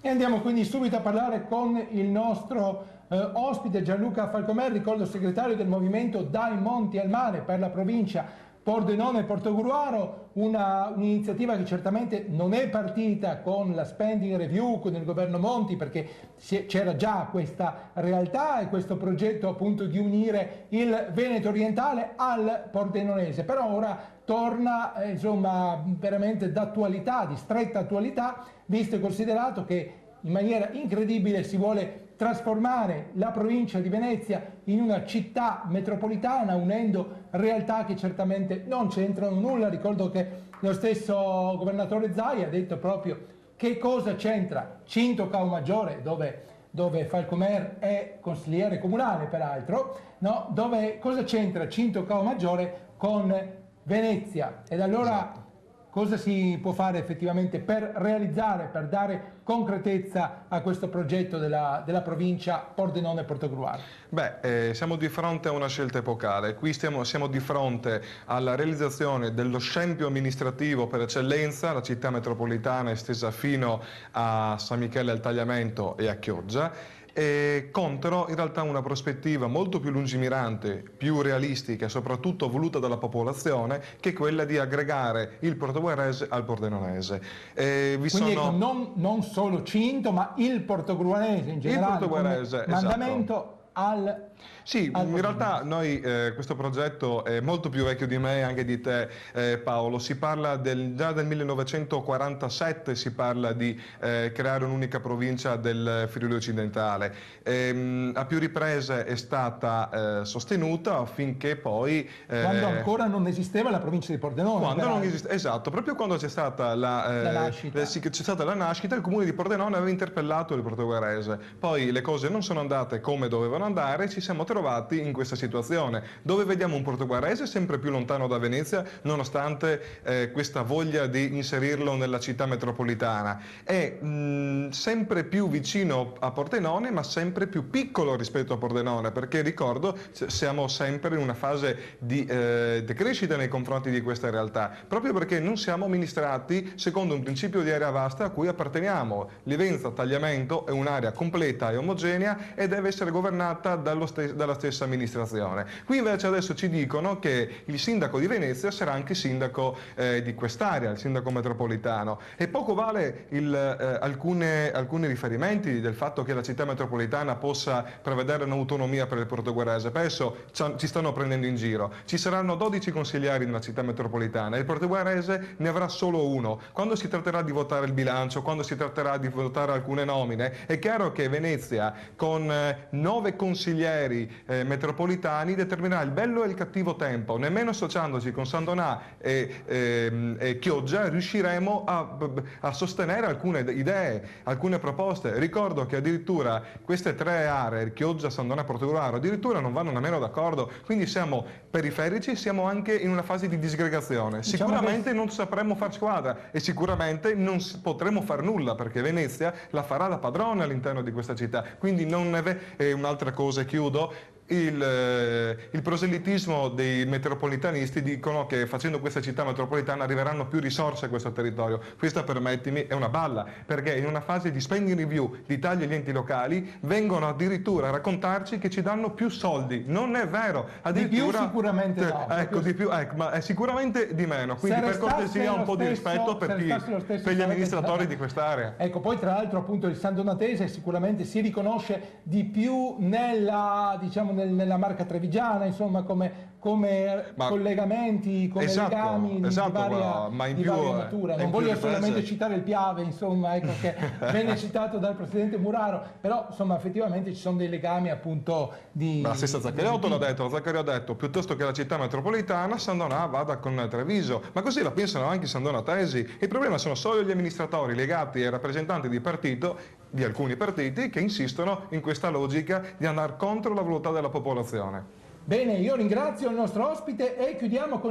E andiamo quindi subito a parlare con il nostro ospite Gianluca Falcomer, ricordo segretario del movimento Dai Monti al Mare per la provincia Pordenone e Portogruaro, un'iniziativa che certamente non è partita con la spending review, con il governo Monti, perché c'era già questa realtà e questo progetto appunto di unire il Veneto orientale al pordenonese, però ora torna insomma veramente d'attualità, di stretta attualità, visto e considerato che in maniera incredibile si vuole trasformare la provincia di Venezia in una città metropolitana, unendo realtà che certamente non c'entrano nulla. Ricordo che lo stesso governatore Zaia ha detto proprio che cosa c'entra Cinto Caomaggiore, dove Falcomer è consigliere comunale peraltro, no? Cosa c'entra Cinto Caomaggiore con Venezia? Ed allora cosa si può fare effettivamente per realizzare, per dare concretezza a questo progetto della provincia Pordenone e Portogruaro? Siamo di fronte a una scelta epocale. Qui siamo di fronte alla realizzazione dello scempio amministrativo per eccellenza, la città metropolitana estesa fino a San Michele al Tagliamento e a Chioggia, contro in realtà una prospettiva molto più lungimirante, più realistica e soprattutto voluta dalla popolazione, che è quella di aggregare il portoguarese al pordenonese. Quindi ecco, non solo Cinto, ma il portogruarese in generale, il portoguarese, mandamento esatto. Sì, in realtà noi questo progetto è molto più vecchio di me e anche di te, Paolo. Si parla già del 1947 si parla di creare un'unica provincia del Friuli occidentale. A più riprese è stata sostenuta affinché poi... quando ancora non esisteva la provincia di Pordenone. Quando non esiste, esatto, proprio quando c'è stata la nascita, il comune di Pordenone aveva interpellato il portoguarese. Poi le cose non sono andate come dovevano andare, ci siamo trovati in questa situazione dove vediamo un portoguarese sempre più lontano da Venezia, nonostante questa voglia di inserirlo nella città metropolitana, è sempre più vicino a Pordenone ma sempre più piccolo rispetto a Pordenone, perché ricordo siamo sempre in una fase di decrescita nei confronti di questa realtà, proprio perché non siamo amministrati secondo un principio di area vasta a cui apparteniamo. Livenza Tagliamento è un'area completa e omogenea e deve essere governata dalla stessa amministrazione. Qui invece adesso ci dicono che il sindaco di Venezia sarà anche sindaco di quest'area, il sindaco metropolitano, e poco vale alcuni riferimenti del fatto che la città metropolitana possa prevedere un'autonomia per il portoguarese. Adesso ci stanno prendendo in giro. Ci saranno 12 consiglieri nella città metropolitana e il portoguarese ne avrà solo uno. Quando si tratterà di votare il bilancio, quando si tratterà di votare alcune nomine, è chiaro che Venezia con 9 consiglieri metropolitani determinerà il bello e il cattivo tempo. Nemmeno associandoci con San Donà e Chioggia riusciremo a sostenere alcune idee, alcune proposte. Ricordo che addirittura queste tre aree, Chioggia, San Donà e Portogruaro, addirittura non vanno nemmeno d'accordo, quindi siamo periferici, siamo anche in una fase di disgregazione. Sicuramente non sapremo far squadra e sicuramente non potremo far nulla, perché Venezia la farà da padrone all'interno di questa città. Quindi non è un'altra cosa, chiudo. Il proselitismo dei metropolitanisti dicono che facendo questa città metropolitana arriveranno più risorse a questo territorio. Questa, permettimi, è una balla, perché in una fase di spending review, di tagli agli enti locali, vengono addirittura a raccontarci che ci danno più soldi. Non è vero, addirittura di più sicuramente no. Ecco, di più, ma è sicuramente di meno, quindi per cortesia un po' di rispetto per gli amministratori di quest'area. Ecco, poi tra l'altro appunto il San Donatese sicuramente si riconosce di più nella, diciamo, nella marca trevigiana, insomma, come collegamenti, come legami di varia natura. Non voglio solamente citare il Piave, insomma, ecco, che venne citato dal presidente Muraro, però insomma effettivamente ci sono dei legami appunto di... Ma la stessa Zaccaria ha detto, piuttosto che la città metropolitana, San Donà vada con Treviso, ma così la pensano anche i sandonatesi. Il problema sono solo gli amministratori legati ai rappresentanti di partito, di alcuni partiti, che insistono in questa logica di andare contro la volontà della popolazione. Bene, io ringrazio il nostro ospite e chiudiamo con